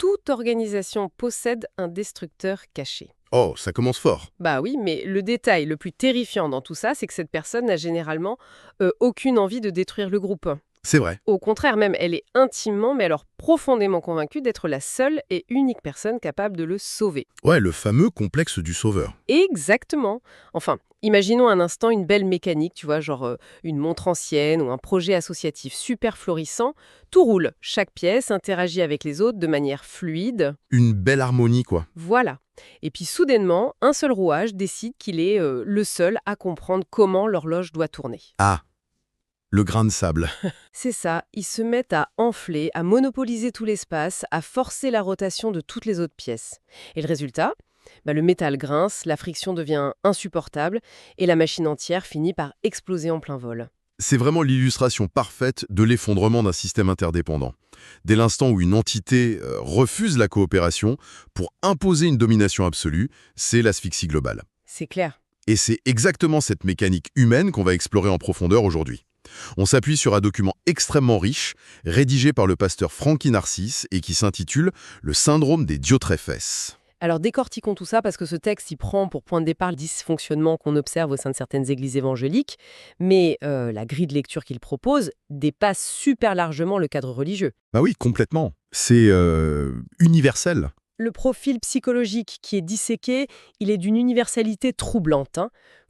toute organisation possède un destructeur caché. Oh, ça commence fort. Bah oui, mais le détail le plus terrifiant dans tout ça, c'est que cette personne n'a généralement aucune envie de détruire le groupe. C'est vrai. Au contraire même, elle est intimement, mais alors profondément convaincue d'être la seule et unique personne capable de le sauver. Ouais, le fameux complexe du sauveur. Exactement. Enfin, imaginons un instant une belle mécanique, tu vois, genre une montre ancienne ou un projet associatif super florissant. Tout roule, chaque pièce interagit avec les autres de manière fluide. Une belle harmonie, quoi. Voilà. Et puis soudainement, un seul rouage décide qu'il est le seul à comprendre comment l'horloge doit tourner. Ah, le grain de sable. C'est ça, ils se mettent à enfler, à monopoliser tout l'espace, à forcer la rotation de toutes les autres pièces. Et le résultat, le métal grince, la friction devient insupportable et la machine entière finit par exploser en plein vol. C'est vraiment l'illustration parfaite de l'effondrement d'un système interdépendant. Dès l'instant où une entité refuse la coopération pour imposer une domination absolue, c'est l'asphyxie globale. C'est clair. Et c'est exactement cette mécanique humaine qu'on va explorer en profondeur aujourd'hui. On s'appuie sur un document extrêmement riche, rédigé par le pasteur Frankie Narcisse et qui s'intitule « Le syndrome des Diotrephes ». Alors décortiquons tout ça parce que ce texte y prend pour point de départ le dysfonctionnement qu'on observe au sein de certaines églises évangéliques, mais la grille de lecture qu'il propose dépasse super largement le cadre religieux. Bah oui, complètement. C'est universel. Le profil psychologique qui est disséqué, il est d'une universalité troublante.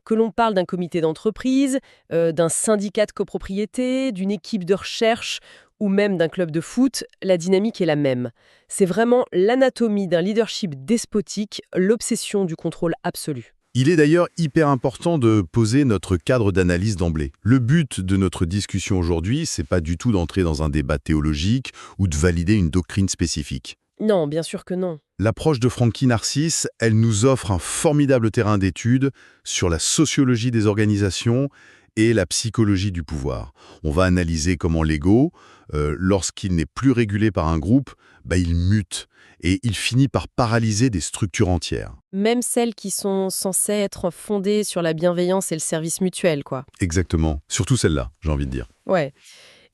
Que l'on parle d'un comité d'entreprise, d'un syndicat de copropriété, d'une équipe de recherche ou même d'un club de foot, la dynamique est la même. C'est vraiment l'anatomie d'un leadership despotique, l'obsession du contrôle absolu. Il est d'ailleurs hyper important de poser notre cadre d'analyse d'emblée. Le but de notre discussion aujourd'hui, c'est pas du tout d'entrer dans un débat théologique ou de valider une doctrine spécifique. Non, bien sûr que non. L'approche de Frankie Narcisse, elle nous offre un formidable terrain d'étude sur la sociologie des organisations et la psychologie du pouvoir. On va analyser comment l'ego, lorsqu'il n'est plus régulé par un groupe, il mute et il finit par paralyser des structures entières. Même celles qui sont censées être fondées sur la bienveillance et le service mutuel, quoi. Exactement. Surtout celle-là, j'ai envie de dire. Ouais.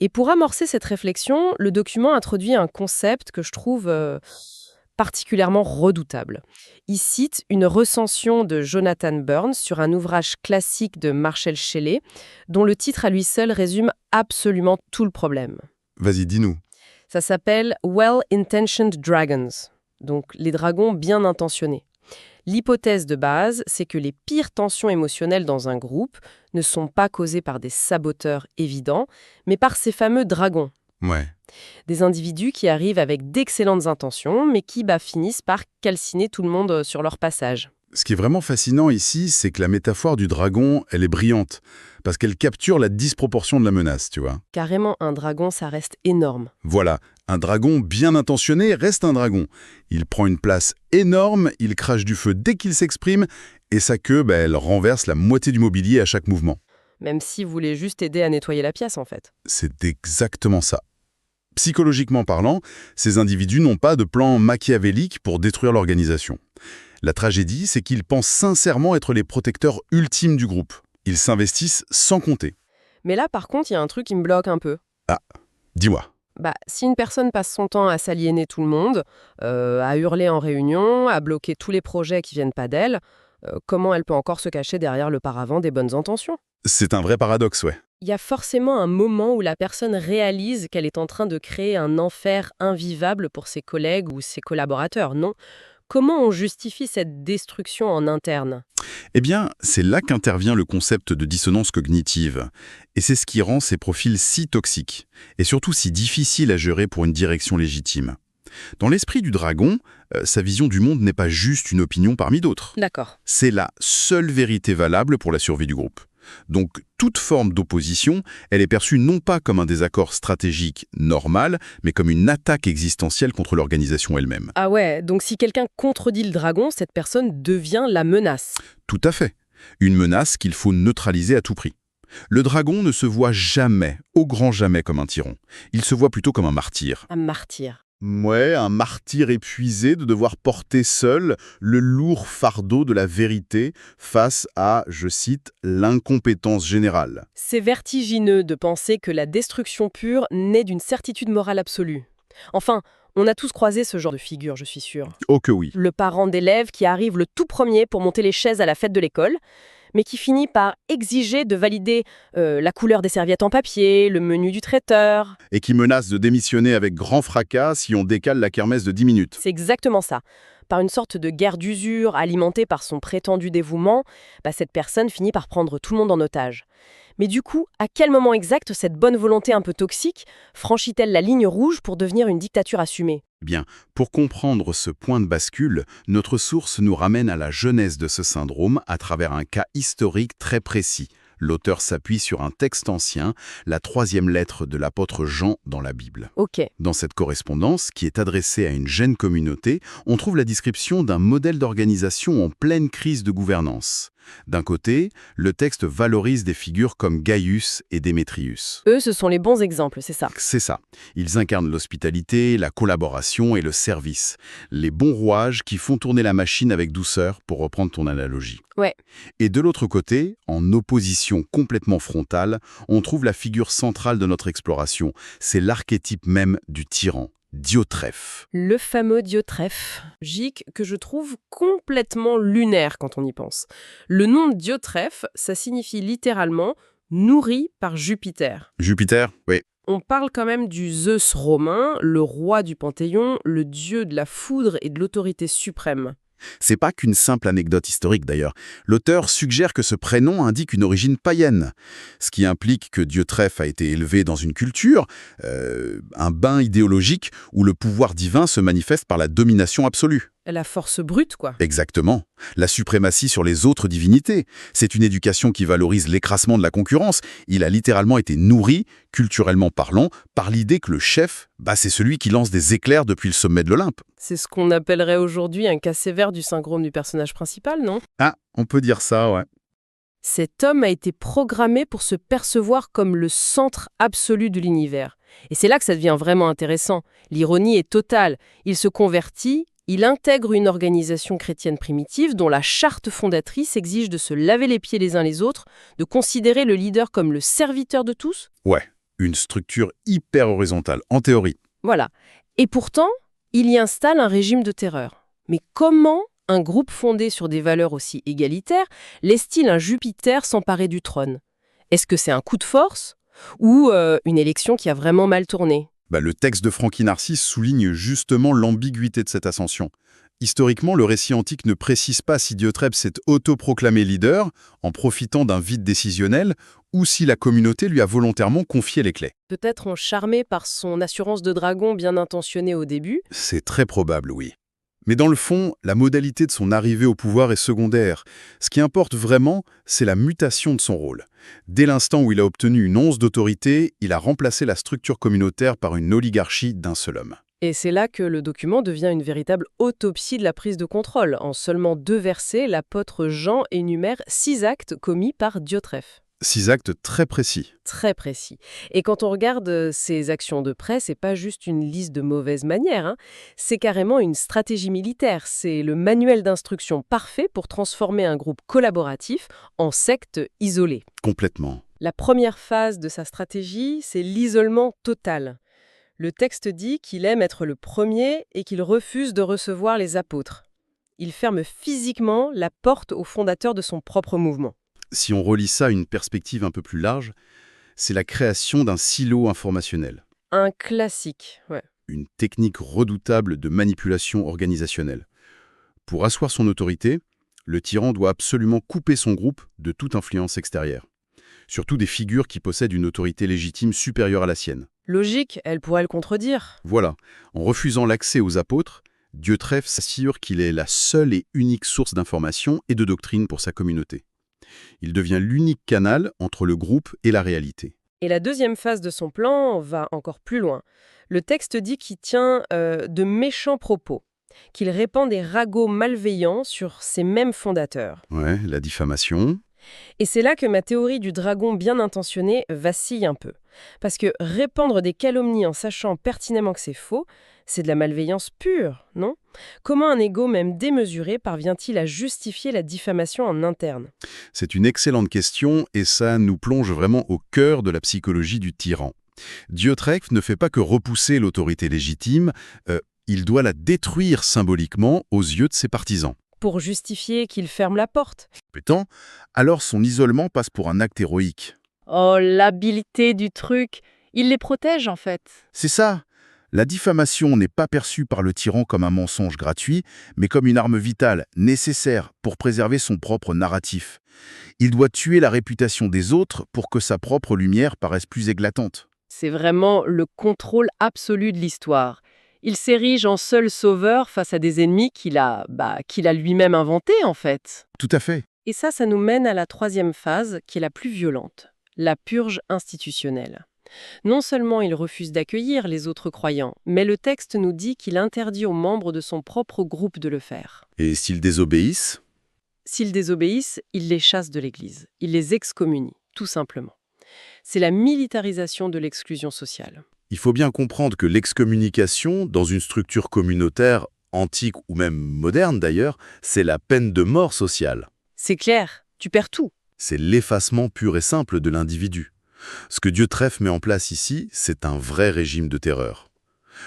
Et pour amorcer cette réflexion, le document introduit un concept que je trouve particulièrement redoutable. Il cite une recension de Jonathan Burns sur un ouvrage classique de Marshall Shelley, dont le titre à lui seul résume absolument tout le problème. Vas-y, dis-nous. Ça s'appelle « Well-Intentioned Dragons », donc les dragons bien intentionnés. L'hypothèse de base, c'est que les pires tensions émotionnelles dans un groupe ne sont pas causées par des saboteurs évidents, mais par ces fameux dragons. Ouais. Des individus qui arrivent avec d'excellentes intentions, mais qui finissent par calciner tout le monde sur leur passage. Ce qui est vraiment fascinant ici, c'est que la métaphore du dragon, elle est brillante, parce qu'elle capture la disproportion de la menace, tu vois. Carrément, un dragon, ça reste énorme. Voilà, un dragon bien intentionné reste un dragon. Il prend une place énorme, il crache du feu dès qu'il s'exprime, et sa queue, elle renverse la moitié du mobilier à chaque mouvement. Même s'il voulait juste aider à nettoyer la pièce, en fait. C'est exactement ça. Psychologiquement parlant, ces individus n'ont pas de plan machiavélique pour détruire l'organisation. La tragédie, c'est qu'ils pensent sincèrement être les protecteurs ultimes du groupe. Ils s'investissent sans compter. Mais là, par contre, il y a un truc qui me bloque un peu. Ah, dis-moi. Si une personne passe son temps à s'aliéner tout le monde, à hurler en réunion, à bloquer tous les projets qui viennent pas d'elle, comment elle peut encore se cacher derrière le paravent des bonnes intentions ? C'est un vrai paradoxe, ouais. Il y a forcément un moment où la personne réalise qu'elle est en train de créer un enfer invivable pour ses collègues ou ses collaborateurs, non ? Comment on justifie cette destruction en interne ? Eh bien, c'est là qu'intervient le concept de dissonance cognitive. Et c'est ce qui rend ces profils si toxiques, et surtout si difficiles à gérer pour une direction légitime. Dans l'esprit du dragon, sa vision du monde n'est pas juste une opinion parmi d'autres. D'accord. C'est la seule vérité valable pour la survie du groupe. Donc, toute forme d'opposition, elle est perçue non pas comme un désaccord stratégique normal, mais comme une attaque existentielle contre l'organisation elle-même. Ah ouais, donc si quelqu'un contredit le dragon, cette personne devient la menace. Tout à fait. Une menace qu'il faut neutraliser à tout prix. Le dragon ne se voit jamais, au grand jamais, comme un tyran. Il se voit plutôt comme un martyr. Un martyr. Ouais, un martyr épuisé de devoir porter seul le lourd fardeau de la vérité face à, je cite, l'incompétence générale. C'est vertigineux de penser que la destruction pure naît d'une certitude morale absolue. Enfin, On a tous croisé ce genre de figure, je suis sûre. Oh que oui. Le parent d'élève qui arrive le tout premier pour monter les chaises à la fête de l'école, mais qui finit par exiger de valider la couleur des serviettes en papier, le menu du traiteur. Et qui menace de démissionner avec grand fracas si on décale la kermesse de 10 minutes. C'est exactement ça. Par une sorte de guerre d'usure alimentée par son prétendu dévouement, cette personne finit par prendre tout le monde en otage. Mais du coup, à quel moment exact cette bonne volonté un peu toxique franchit-elle la ligne rouge pour devenir une dictature assumée ? Bien, pour comprendre ce point de bascule, notre source nous ramène à la genèse de ce syndrome à travers un cas historique très précis. L'auteur s'appuie sur un texte ancien, la 3e lettre de l'apôtre Jean dans la Bible. Ok. Dans cette correspondance, qui est adressée à une jeune communauté, on trouve la description d'un modèle d'organisation en pleine crise de gouvernance. D'un côté, le texte valorise des figures comme Gaius et Démétrius. Eux, ce sont les bons exemples, c'est ça. C'est ça. Ils incarnent l'hospitalité, la collaboration et le service. Les bons rouages qui font tourner la machine avec douceur, pour reprendre ton analogie. Ouais. Et de l'autre côté, en opposition complètement frontale, on trouve la figure centrale de notre exploration. C'est l'archétype même du tyran. Diotrephe. Le fameux Diotrephe, Gic, que je trouve complètement lunaire quand on y pense. Le nom de Diotrephe, ça signifie littéralement « nourri par Jupiter ». Jupiter, oui. On parle quand même du Zeus romain, le roi du Panthéon, le dieu de la foudre et de l'autorité suprême. C'est pas qu'une simple anecdote historique d'ailleurs. L'auteur suggère que ce prénom indique une origine païenne, ce qui implique que Diotrephe a été élevé dans une culture, un bain idéologique où le pouvoir divin se manifeste par la domination absolue. La force brute, quoi. Exactement. La suprématie sur les autres divinités. C'est une éducation qui valorise l'écrasement de la concurrence. Il a littéralement été nourri, culturellement parlant, par l'idée que le chef, c'est celui qui lance des éclairs depuis le sommet de l'Olympe. C'est ce qu'on appellerait aujourd'hui un cas sévère du syndrome du personnage principal, non ? Ah, on peut dire ça, ouais. Cet homme a été programmé pour se percevoir comme le centre absolu de l'univers. Et c'est là que ça devient vraiment intéressant. L'ironie est totale. Il se convertit. Il intègre une organisation chrétienne primitive dont la charte fondatrice exige de se laver les pieds les uns les autres, de considérer le leader comme le serviteur de tous. Ouais, une structure hyper horizontale, en théorie. Voilà. Et pourtant, il y installe un régime de terreur. Mais comment un groupe fondé sur des valeurs aussi égalitaires laisse-t-il un Jupiter s'emparer du trône ? Est-ce que c'est un coup de force ou une élection qui a vraiment mal tourné ? Le texte de Frankie Narcisse souligne justement l'ambiguïté de cette ascension. Historiquement, le récit antique ne précise pas si Diotrephe s'est autoproclamé leader en profitant d'un vide décisionnel ou si la communauté lui a volontairement confié les clés. Peut-être charmé par son assurance de dragon bien intentionnée au début. C'est très probable, oui. Mais dans le fond, la modalité de son arrivée au pouvoir est secondaire. Ce qui importe vraiment, c'est la mutation de son rôle. Dès l'instant où il a obtenu une once d'autorité, il a remplacé la structure communautaire par une oligarchie d'un seul homme. Et c'est là que le document devient une véritable autopsie de la prise de contrôle. En seulement 2 versets, l'apôtre Jean énumère 6 actes commis par Diotrephe. 6 actes très précis. Très précis. Et quand on regarde ces actions de près, c'est pas juste une liste de mauvaises manières, c'est carrément une stratégie militaire. C'est le manuel d'instruction parfait pour transformer un groupe collaboratif en secte isolée. Complètement. La première phase de sa stratégie, c'est l'isolement total. Le texte dit qu'il aime être le premier et qu'il refuse de recevoir les apôtres. Il ferme physiquement la porte aux fondateurs de son propre mouvement. Si on relie ça à une perspective un peu plus large, c'est la création d'un silo informationnel. Un classique, ouais. Une technique redoutable de manipulation organisationnelle. Pour asseoir son autorité, le tyran doit absolument couper son groupe de toute influence extérieure. Surtout des figures qui possèdent une autorité légitime supérieure à la sienne. Logique, elle pourrait le contredire. Voilà, en refusant l'accès aux apôtres, Diotrephe s'assure qu'il est la seule et unique source d'information et de doctrine pour sa communauté. Il devient l'unique canal entre le groupe et la réalité. Et la deuxième phase de son plan va encore plus loin. Le texte dit qu'il tient de méchants propos, qu'il répand des ragots malveillants sur ses mêmes fondateurs. Ouais, la diffamation. Et c'est là que ma théorie du dragon bien intentionné vacille un peu. Parce que répandre des calomnies en sachant pertinemment que c'est faux, c'est de la malveillance pure, non ? Comment un ego même démesuré parvient-il à justifier la diffamation en interne ? C'est une excellente question et ça nous plonge vraiment au cœur de la psychologie du tyran. Diotrephe ne fait pas que repousser l'autorité légitime, il doit la détruire symboliquement aux yeux de ses partisans. Pour justifier qu'il ferme la porte. Pétant, alors son isolement passe pour un acte héroïque. Oh, l'habileté du truc. Il les protège, en fait. C'est ça. La diffamation n'est pas perçue par le tyran comme un mensonge gratuit, mais comme une arme vitale, nécessaire pour préserver son propre narratif. Il doit tuer la réputation des autres pour que sa propre lumière paraisse plus éclatante. C'est vraiment le contrôle absolu de l'histoire. Il s'érige en seul sauveur face à des ennemis qu'il a lui-même inventés, en fait. Tout à fait. Et ça nous mène à la troisième phase, qui est la plus violente, la purge institutionnelle. Non seulement il refuse d'accueillir les autres croyants, mais le texte nous dit qu'il interdit aux membres de son propre groupe de le faire. Et s'ils désobéissent? S'ils désobéissent, il les chasse de l'Église. Il les excommunie, tout simplement. C'est la militarisation de l'exclusion sociale. Il faut bien comprendre que l'excommunication, dans une structure communautaire, antique ou même moderne d'ailleurs, c'est la peine de mort sociale. C'est clair, tu perds tout. C'est l'effacement pur et simple de l'individu. Ce que Diotrephe met en place ici, c'est un vrai régime de terreur.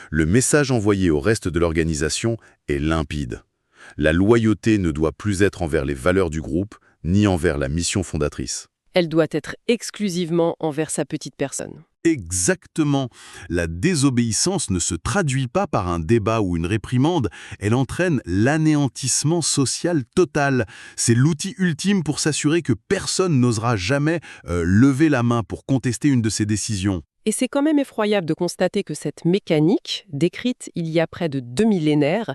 Le message envoyé au reste de l'organisation est limpide. La loyauté ne doit plus être envers les valeurs du groupe, ni envers la mission fondatrice. Elle doit être exclusivement envers sa petite personne. Exactement. La désobéissance ne se traduit pas par un débat ou une réprimande, elle entraîne l'anéantissement social total. C'est l'outil ultime pour s'assurer que personne n'osera jamais lever la main pour contester une de ses décisions. Et c'est quand même effroyable de constater que cette mécanique, décrite il y a près de 2 millénaires,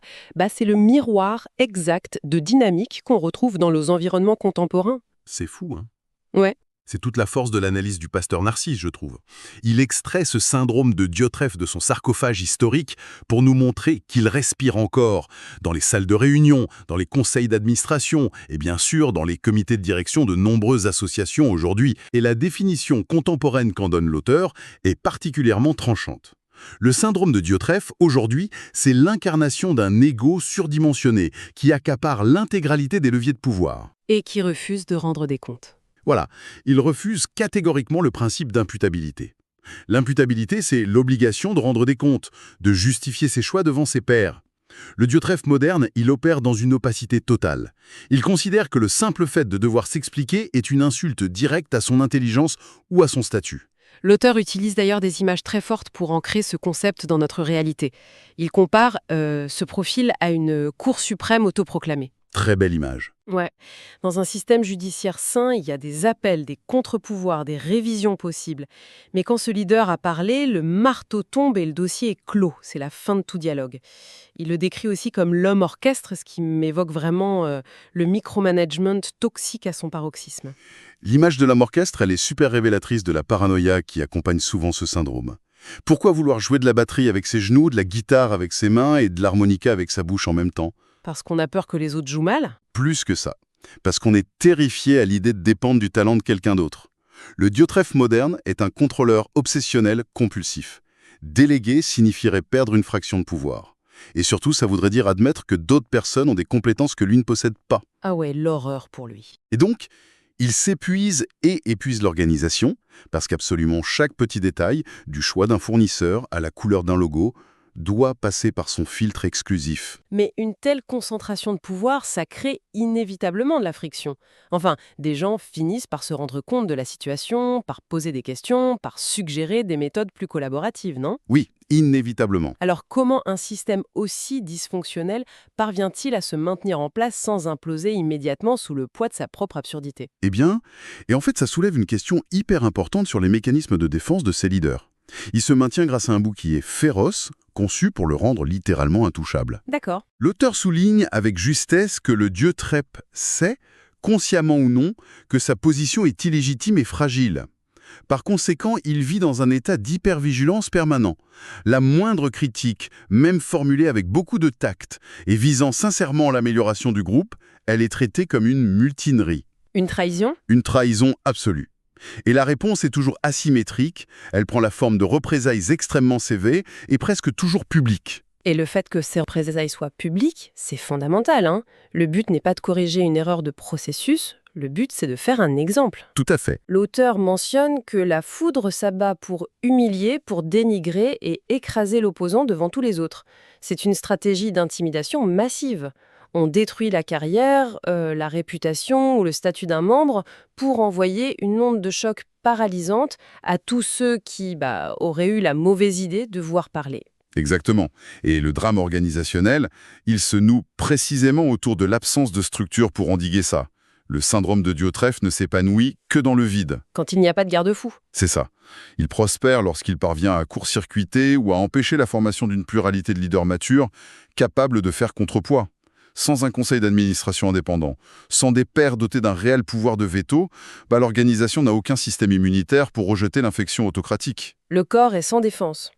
c'est le miroir exact de dynamique qu'on retrouve dans nos environnements contemporains. C'est fou, hein? Ouais. C'est toute la force de l'analyse du pasteur Narcisse, je trouve. Il extrait ce syndrome de Diotrephe de son sarcophage historique pour nous montrer qu'il respire encore dans les salles de réunion, dans les conseils d'administration et bien sûr dans les comités de direction de nombreuses associations aujourd'hui. Et la définition contemporaine qu'en donne l'auteur est particulièrement tranchante. Le syndrome de Diotrephe, aujourd'hui, c'est l'incarnation d'un ego surdimensionné qui accapare l'intégralité des leviers de pouvoir. Et qui refuse de rendre des comptes. Voilà, il refuse catégoriquement le principe d'imputabilité. L'imputabilité, c'est l'obligation de rendre des comptes, de justifier ses choix devant ses pairs. Le Diotrephe moderne, il opère dans une opacité totale. Il considère que le simple fait de devoir s'expliquer est une insulte directe à son intelligence ou à son statut. L'auteur utilise d'ailleurs des images très fortes pour ancrer ce concept dans notre réalité. Il compare ce profil à une Cour suprême autoproclamée. Très belle image. Ouais. Dans un système judiciaire sain, il y a des appels, des contre-pouvoirs, des révisions possibles. Mais quand ce leader a parlé, le marteau tombe et le dossier est clos. C'est la fin de tout dialogue. Il le décrit aussi comme l'homme orchestre, ce qui m'évoque vraiment le micromanagement toxique à son paroxysme. L'image de l'homme orchestre, elle est super révélatrice de la paranoïa qui accompagne souvent ce syndrome. Pourquoi vouloir jouer de la batterie avec ses genoux, de la guitare avec ses mains et de l'harmonica avec sa bouche en même temps ? Parce qu'on a peur que les autres jouent mal ? Plus que ça. Parce qu'on est terrifié à l'idée de dépendre du talent de quelqu'un d'autre. Le Diotrephe moderne est un contrôleur obsessionnel compulsif. Déléguer signifierait perdre une fraction de pouvoir. Et surtout, ça voudrait dire admettre que d'autres personnes ont des compétences que lui ne possède pas. Ah ouais, l'horreur pour lui. Et donc, il s'épuise et épuise l'organisation, parce qu'absolument chaque petit détail, du choix d'un fournisseur à la couleur d'un logo, doit passer par son filtre exclusif. Mais une telle concentration de pouvoir, ça crée inévitablement de la friction. Enfin, des gens finissent par se rendre compte de la situation, par poser des questions, par suggérer des méthodes plus collaboratives, non ? Oui, inévitablement. Alors comment un système aussi dysfonctionnel parvient-il à se maintenir en place sans imploser immédiatement sous le poids de sa propre absurdité ? Eh bien, et en fait ça soulève une question hyper importante sur les mécanismes de défense de ses leaders. Il se maintient grâce à un bouclier féroce, conçu pour le rendre littéralement intouchable. D'accord. L'auteur souligne avec justesse que le Diotrephe sait, consciemment ou non, que sa position est illégitime et fragile. Par conséquent, il vit dans un état d'hypervigilance permanent. La moindre critique, même formulée avec beaucoup de tact et visant sincèrement l'amélioration du groupe, elle est traitée comme une mutinerie. Une trahison ? Une trahison absolue. Et la réponse est toujours asymétrique, elle prend la forme de représailles extrêmement sévères et presque toujours publiques. Et le fait que ces représailles soient publiques, c'est fondamental, hein ? Le but n'est pas de corriger une erreur de processus, Le but, c'est de faire un exemple. Tout à fait. L'auteur mentionne que la foudre s'abat pour humilier, pour dénigrer et écraser l'opposant devant tous les autres. C'est une stratégie d'intimidation massive. On détruit la carrière, la réputation ou le statut d'un membre pour envoyer une onde de choc paralysante à tous ceux qui auraient eu la mauvaise idée de voir parler. Exactement. Et le drame organisationnel, il se noue précisément autour de l'absence de structure pour endiguer ça. Le syndrome de Diotrephe ne s'épanouit que dans le vide. Quand il n'y a pas de garde-fou. C'est ça. Il prospère lorsqu'il parvient à court-circuiter ou à empêcher la formation d'une pluralité de leaders matures, capables de faire contrepoids. Sans un conseil d'administration indépendant, sans des pairs dotés d'un réel pouvoir de veto, l'organisation n'a aucun système immunitaire pour rejeter l'infection autocratique. Le corps est sans défense.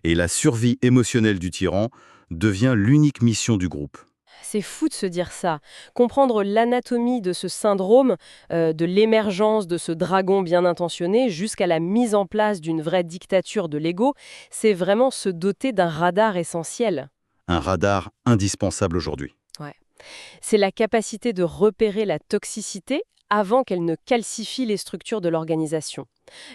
Et la survie émotionnelle du tyran devient l'unique mission du groupe. C'est fou de se dire ça. Comprendre l'anatomie de ce syndrome, de l'émergence de ce dragon bien intentionné jusqu'à la mise en place d'une vraie dictature de l'ego, c'est vraiment se doter d'un radar essentiel. Un radar indispensable aujourd'hui. C'est la capacité de repérer la toxicité avant qu'elle ne calcifie les structures de l'organisation.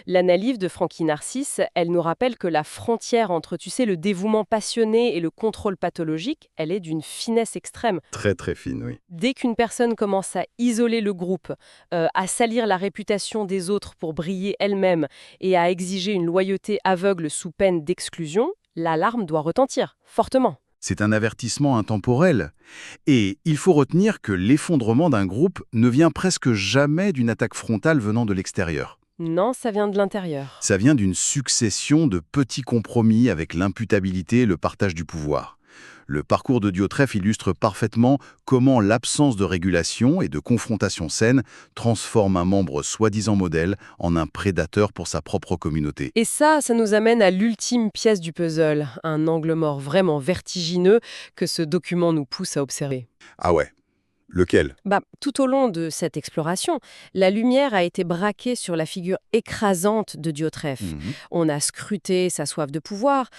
L'analyse de Frankie Narcisse, elle nous rappelle que la frontière entre, le dévouement passionné et le contrôle pathologique, elle est d'une finesse extrême. Très très fine, oui. Dès qu'une personne commence à isoler le groupe, à salir la réputation des autres pour briller elle-même et à exiger une loyauté aveugle sous peine d'exclusion, l'alarme doit retentir, fortement. C'est un avertissement intemporel. Et il faut retenir que l'effondrement d'un groupe ne vient presque jamais d'une attaque frontale venant de l'extérieur. Non, ça vient de l'intérieur. Ça vient d'une succession de petits compromis avec l'imputabilité et le partage du pouvoir. Le parcours de Diotrephe illustre parfaitement comment l'absence de régulation et de confrontation saine transforme un membre soi-disant modèle en un prédateur pour sa propre communauté. Et ça nous amène à l'ultime pièce du puzzle, un angle mort vraiment vertigineux que ce document nous pousse à observer. Ah ouais. Lequel? Tout au long de cette exploration, la lumière a été braquée sur la figure écrasante de Diotrephe. On a scruté sa soif de pouvoir,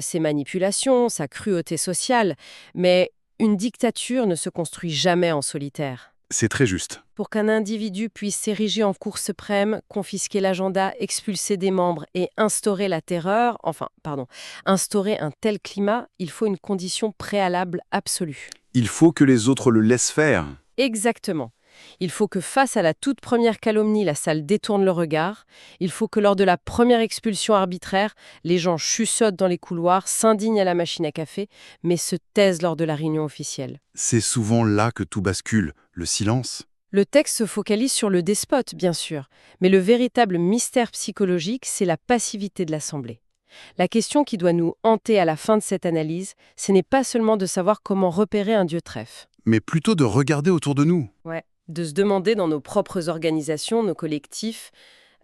ses manipulations, sa cruauté sociale, mais une dictature ne se construit jamais en solitaire. C'est très juste. Pour qu'un individu puisse s'ériger en cour suprême, confisquer l'agenda, expulser des membres et instaurer la terreur, instaurer un tel climat, il faut une condition préalable absolue. Il faut que les autres le laissent faire. Exactement. Il faut que face à la toute première calomnie, la salle détourne le regard. Il faut que lors de la première expulsion arbitraire, les gens chuchotent dans les couloirs, s'indignent à la machine à café, mais se taisent lors de la réunion officielle. C'est souvent là que tout bascule, le silence. Le texte se focalise sur le despote, bien sûr, mais le véritable mystère psychologique, c'est la passivité de l'Assemblée. La question qui doit nous hanter à la fin de cette analyse, ce n'est pas seulement de savoir comment repérer un Diotrephe. Mais plutôt de regarder autour de nous. De se demander dans nos propres organisations, nos collectifs,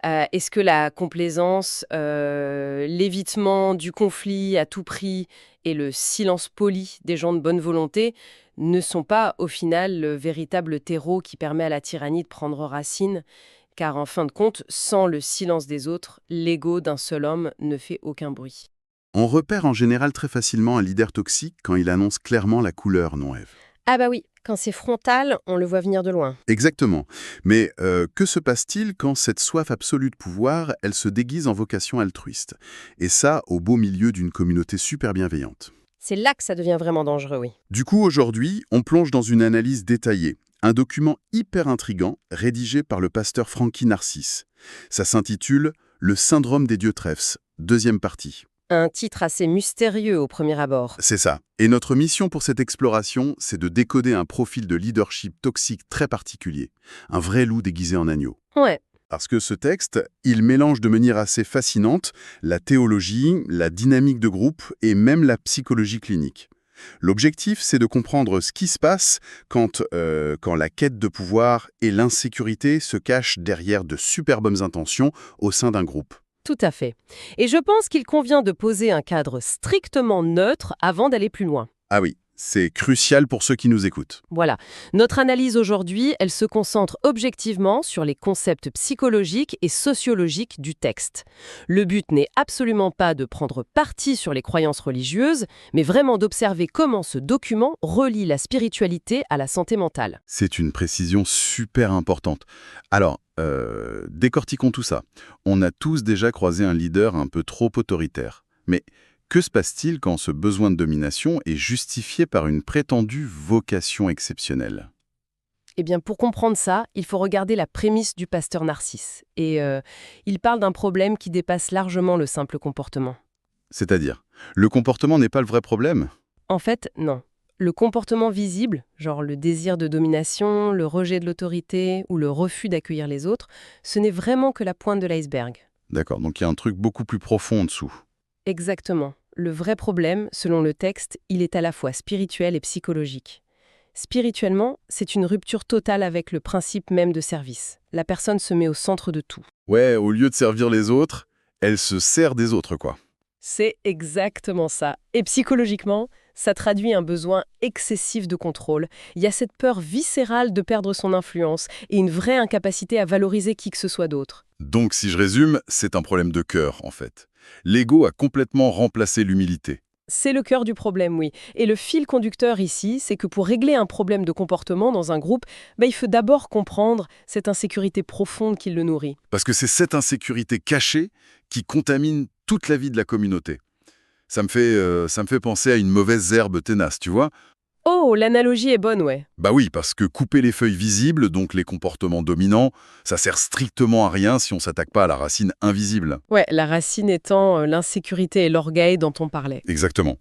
est-ce que la complaisance, l'évitement du conflit à tout prix et le silence poli des gens de bonne volonté ne sont pas au final le véritable terreau qui permet à la tyrannie de prendre racine, car en fin de compte, sans le silence des autres, l'ego d'un seul homme ne fait aucun bruit. On repère en général très facilement un leader toxique quand il annonce clairement la couleur, non Ève? Ah oui, quand c'est frontal, on le voit venir de loin. Exactement. Mais que se passe-t-il quand cette soif absolue de pouvoir, elle se déguise en vocation altruiste? Et ça, au beau milieu d'une communauté super bienveillante. C'est là que ça devient vraiment dangereux, oui. Du coup, aujourd'hui, on plonge dans une analyse détaillée. Un document hyper intriguant, rédigé par le pasteur Frankie Narcisse. Ça s'intitule « Le syndrome des Diotrephes », deuxième partie. Un titre assez mystérieux au premier abord. C'est ça. Et notre mission pour cette exploration, c'est de décoder un profil de leadership toxique très particulier. Un vrai loup déguisé en agneau. Ouais. Parce que ce texte, il mélange de manière assez fascinante la théologie, la dynamique de groupe et même la psychologie clinique. L'objectif, c'est de comprendre ce qui se passe quand la quête de pouvoir et l'insécurité se cachent derrière de super bonnes intentions au sein d'un groupe. Tout à fait. Et je pense qu'il convient de poser un cadre strictement neutre avant d'aller plus loin. Ah oui, C'est crucial pour ceux qui nous écoutent. Voilà. Notre analyse aujourd'hui, elle se concentre objectivement sur les concepts psychologiques et sociologiques du texte. Le but n'est absolument pas de prendre parti sur les croyances religieuses, mais vraiment d'observer comment ce document relie la spiritualité à la santé mentale. C'est une précision super importante. Alors, décortiquons tout ça. On a tous déjà croisé un leader un peu trop autoritaire. Mais que se passe-t-il quand ce besoin de domination est justifié par une prétendue vocation exceptionnelle? Eh bien, pour comprendre ça, il faut regarder la prémisse du pasteur Narcisse. Et il parle d'un problème qui dépasse largement le simple comportement. C'est-à-dire, le comportement n'est pas le vrai problème? En fait, non. Le comportement visible, genre le désir de domination, le rejet de l'autorité ou le refus d'accueillir les autres, ce n'est vraiment que la pointe de l'iceberg. D'accord, donc il y a un truc beaucoup plus profond en dessous. Exactement. Le vrai problème, selon le texte, il est à la fois spirituel et psychologique. Spirituellement, c'est une rupture totale avec le principe même de service. La personne se met au centre de tout. Ouais, au lieu de servir les autres, elle se sert des autres, quoi. C'est exactement ça. Et psychologiquement, ça traduit un besoin excessif de contrôle. Il y a cette peur viscérale de perdre son influence et une vraie incapacité à valoriser qui que ce soit d'autre. Donc, si je résume, c'est un problème de cœur, en fait. L'ego a complètement remplacé l'humilité. C'est le cœur du problème, oui. Et le fil conducteur ici, c'est que pour régler un problème de comportement dans un groupe, il faut d'abord comprendre cette insécurité profonde qui le nourrit. Parce que c'est cette insécurité cachée qui contamine toute la vie de la communauté. Ça me fait penser à une mauvaise herbe tenace, tu vois? Oh, l'analogie est bonne, ouais. Bah oui, parce que couper les feuilles visibles, donc les comportements dominants, ça sert strictement à rien si on s'attaque pas à la racine invisible. Ouais, la racine étant l'insécurité et l'orgueil dont on parlait. Exactement.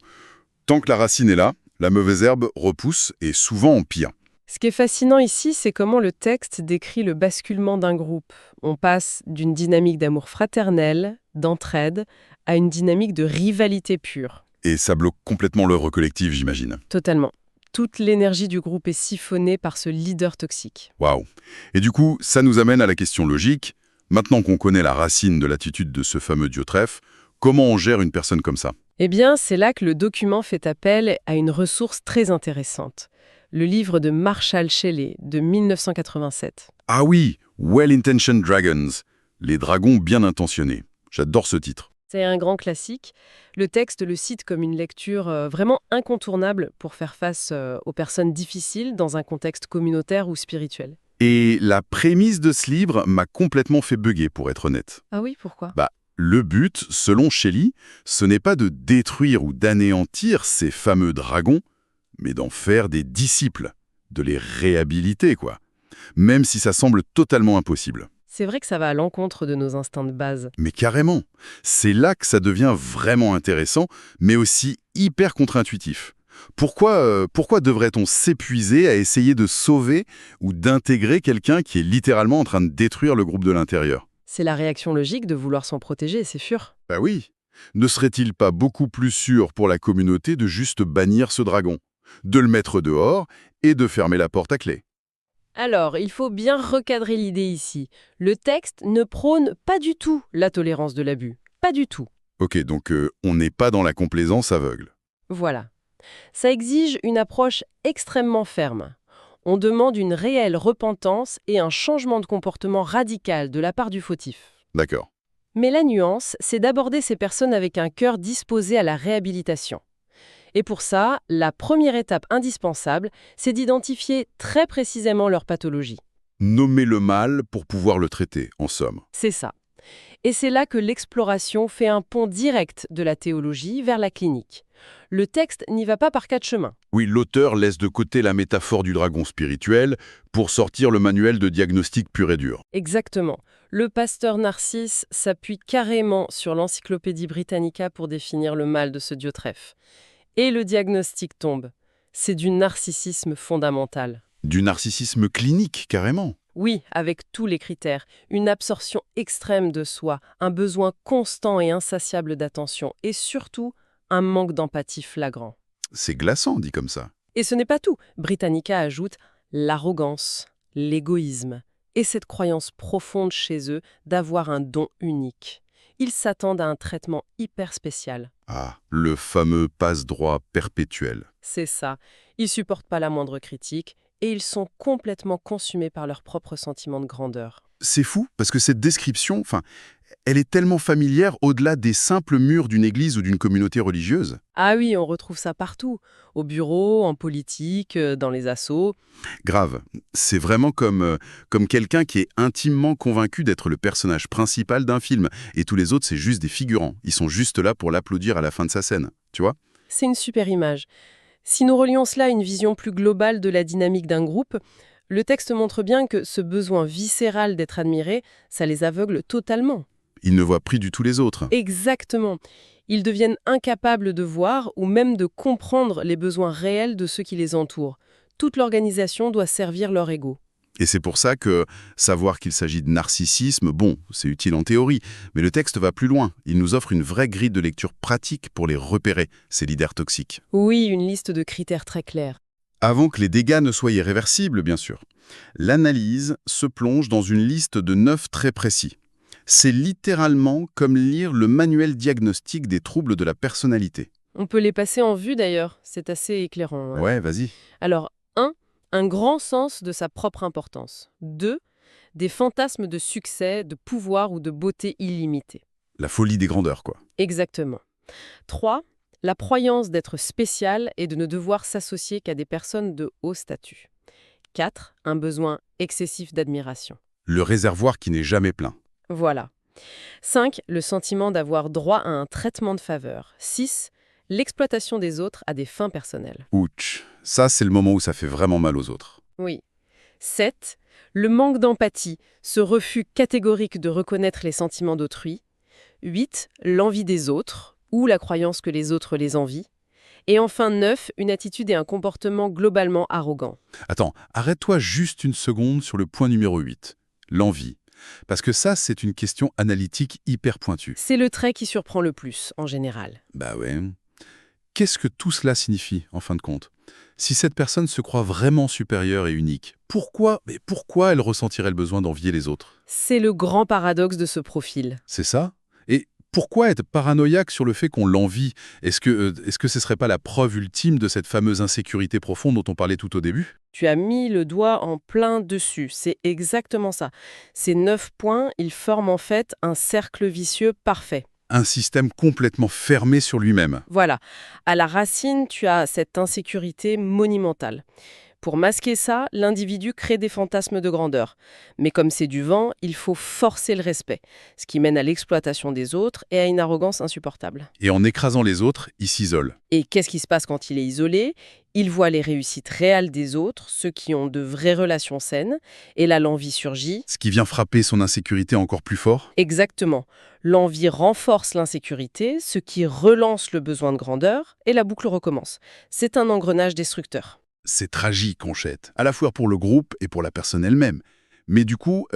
Tant que la racine est là, la mauvaise herbe repousse et souvent en pire. Ce qui est fascinant ici, c'est comment le texte décrit le basculement d'un groupe. On passe d'une dynamique d'amour fraternel, d'entraide, à une dynamique de rivalité pure. Et ça bloque complètement l'œuvre collective, j'imagine. Totalement. Toute l'énergie du groupe est siphonnée par ce leader toxique. Waouh. Et du coup, ça nous amène à la question logique. Maintenant qu'on connaît la racine de l'attitude de ce fameux Diotrephe, comment on gère une personne comme ça? Eh bien, c'est là que le document fait appel à une ressource très intéressante. Le livre de Marshall Shelley de 1987. Ah oui, Well-Intentioned Dragons, les dragons bien intentionnés. J'adore ce titre. C'est un grand classique. Le texte le cite comme une lecture vraiment incontournable pour faire face aux personnes difficiles dans un contexte communautaire ou spirituel. Et la prémisse de ce livre m'a complètement fait bugger, pour être honnête. Ah oui, pourquoi? Le but, selon Shelley, ce n'est pas de détruire ou d'anéantir ces fameux dragons, mais d'en faire des disciples, de les réhabiliter, quoi. Même si ça semble totalement impossible. C'est vrai que ça va à l'encontre de nos instincts de base. Mais carrément, c'est là que ça devient vraiment intéressant, mais aussi hyper contre-intuitif. Pourquoi devrait-on s'épuiser à essayer de sauver ou d'intégrer quelqu'un qui est littéralement en train de détruire le groupe de l'intérieur? C'est la réaction logique de vouloir s'en protéger, c'est sûr. Bah oui. Ne serait-il pas beaucoup plus sûr pour la communauté de juste bannir ce dragon, de le mettre dehors et de fermer la porte à clé? Alors, il faut bien recadrer l'idée ici. Le texte ne prône pas du tout la tolérance de l'abus. Pas du tout. Ok, donc on n'est pas dans la complaisance aveugle. Voilà. Ça exige une approche extrêmement ferme. On demande une réelle repentance et un changement de comportement radical de la part du fautif. D'accord. Mais la nuance, c'est d'aborder ces personnes avec un cœur disposé à la réhabilitation. Et pour ça, la première étape indispensable, c'est d'identifier très précisément leur pathologie. Nommer le mal pour pouvoir le traiter, en somme. C'est ça. Et c'est là que l'exploration fait un pont direct de la théologie vers la clinique. Le texte n'y va pas par quatre chemins. Oui, l'auteur laisse de côté la métaphore du dragon spirituel pour sortir le manuel de diagnostic pur et dur. Exactement. Le pasteur Narcisse s'appuie carrément sur l'Encyclopédie Britannica pour définir le mal de ce Diotrephe. Et le diagnostic tombe. C'est du narcissisme fondamental. Du narcissisme clinique, carrément. Oui, avec tous les critères. Une absorption extrême de soi, un besoin constant et insatiable d'attention, et surtout, un manque d'empathie flagrant. C'est glaçant, dit comme ça. Et ce n'est pas tout. Britannica ajoute l'arrogance, l'égoïsme, et cette croyance profonde chez eux d'avoir un don unique. Ils s'attendent à un traitement hyper spécial. Ah, le fameux passe-droit perpétuel. C'est ça. Ils supportent pas la moindre critique et ils sont complètement consumés par leur propre sentiment de grandeur. C'est fou, parce que cette description, elle est tellement familière au-delà des simples murs d'une église ou d'une communauté religieuse. Ah oui, on retrouve ça partout. Au bureau, en politique, dans les assos. Grave. C'est vraiment comme quelqu'un qui est intimement convaincu d'être le personnage principal d'un film, et tous les autres, c'est juste des figurants. Ils sont juste là pour l'applaudir à la fin de sa scène, tu vois? C'est une super image. Si nous relions cela à une vision plus globale de la dynamique d'un groupe, le texte montre bien que ce besoin viscéral d'être admiré, ça les aveugle totalement. Ils ne voient plus du tout les autres. Exactement. Ils deviennent incapables de voir ou même de comprendre les besoins réels de ceux qui les entourent. Toute l'organisation doit servir leur ego. Et c'est pour ça que savoir qu'il s'agit de narcissisme, bon, c'est utile en théorie, mais le texte va plus loin. Il nous offre une vraie grille de lecture pratique pour les repérer, ces leaders toxiques. Oui, une liste de critères très clairs. Avant que les dégâts ne soient irréversibles, bien sûr. L'analyse se plonge dans une liste de 9 traits précis. C'est littéralement comme lire le manuel diagnostique des troubles de la personnalité. On peut les passer en vue d'ailleurs, c'est assez éclairant. Hein. Ouais, vas-y. Alors, 1. Un grand sens de sa propre importance. 2. Des fantasmes de succès, de pouvoir ou de beauté illimitée. La folie des grandeurs, quoi. Exactement. 3. La croyance d'être spécial et de ne devoir s'associer qu'à des personnes de haut statut. 4. Un besoin excessif d'admiration. Le réservoir qui n'est jamais plein. Voilà. 5. Le sentiment d'avoir droit à un traitement de faveur. 6. L'exploitation des autres à des fins personnelles. Ouch. Ça, c'est le moment où ça fait vraiment mal aux autres. Oui. 7. Le manque d'empathie, ce refus catégorique de reconnaître les sentiments d'autrui. 8. L'envie des autres, ou la croyance que les autres les envient. Et enfin 9. Une attitude et un comportement globalement arrogants. Attends, arrête-toi juste une seconde sur le point numéro 8. L'envie. Parce que ça, c'est une question analytique hyper pointue. C'est le trait qui surprend le plus, en général. Bah ouais. Qu'est-ce que tout cela signifie, en fin de compte? Si cette personne se croit vraiment supérieure et unique, pourquoi elle ressentirait le besoin d'envier les autres? C'est le grand paradoxe de ce profil. C'est ça? Et pourquoi être paranoïaque sur le fait qu'on l'envie? Est-ce que ce serait pas la preuve ultime de cette fameuse insécurité profonde dont on parlait tout au début? Tu as mis le doigt en plein dessus, c'est exactement ça. Ces 9 points, ils forment en fait un cercle vicieux parfait. Un système complètement fermé sur lui-même. Voilà, à la racine, tu as cette insécurité monumentale. Pour masquer ça, l'individu crée des fantasmes de grandeur. Mais comme c'est du vent, il faut forcer le respect, ce qui mène à l'exploitation des autres et à une arrogance insupportable. Et en écrasant les autres, il s'isole. Et qu'est-ce qui se passe quand il est isolé? Il voit les réussites réelles des autres, ceux qui ont de vraies relations saines, et là l'envie surgit. Ce qui vient frapper son insécurité encore plus fort. Exactement. L'envie renforce l'insécurité, ce qui relance le besoin de grandeur, et la boucle recommence. C'est un engrenage destructeur. C'est tragique, Conchette, à la fois pour le groupe et pour la personne elle-même. Mais du coup,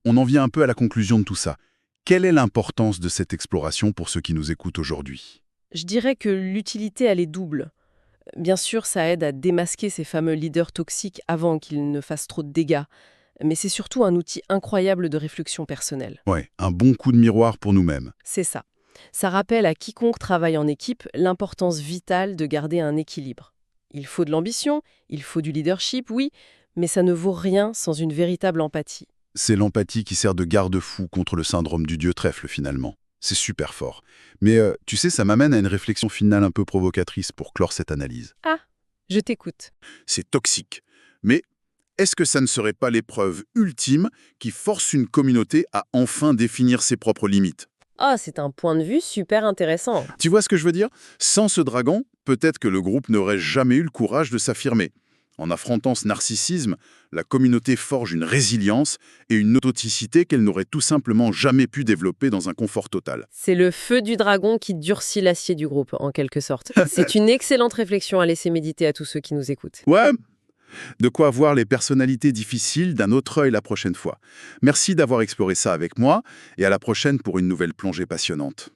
on en vient un peu à la conclusion de tout ça. Quelle est l'importance de cette exploration pour ceux qui nous écoutent aujourd'hui? Je dirais que l'utilité, elle est double. Bien sûr, ça aide à démasquer ces fameux leaders toxiques avant qu'ils ne fassent trop de dégâts. Mais c'est surtout un outil incroyable de réflexion personnelle. Ouais, un bon coup de miroir pour nous-mêmes. C'est ça. Ça rappelle à quiconque travaille en équipe l'importance vitale de garder un équilibre. Il faut de l'ambition, il faut du leadership, oui, mais ça ne vaut rien sans une véritable empathie. C'est l'empathie qui sert de garde-fou contre le syndrome du dieu trèfle, finalement. C'est super fort. Mais tu sais, ça m'amène à une réflexion finale un peu provocatrice pour clore cette analyse. Ah, je t'écoute. C'est toxique. Mais est-ce que ça ne serait pas l'épreuve ultime qui force une communauté à enfin définir ses propres limites? Ah, c'est un point de vue super intéressant. Tu vois ce que je veux dire? Sans ce dragon, peut-être que le groupe n'aurait jamais eu le courage de s'affirmer. En affrontant ce narcissisme, la communauté forge une résilience et une authenticité qu'elle n'aurait tout simplement jamais pu développer dans un confort total. C'est le feu du dragon qui durcit l'acier du groupe, en quelque sorte. C'est une excellente réflexion à laisser méditer à tous ceux qui nous écoutent. Ouais, de quoi voir les personnalités difficiles d'un autre œil la prochaine fois. Merci d'avoir exploré ça avec moi et à la prochaine pour une nouvelle plongée passionnante.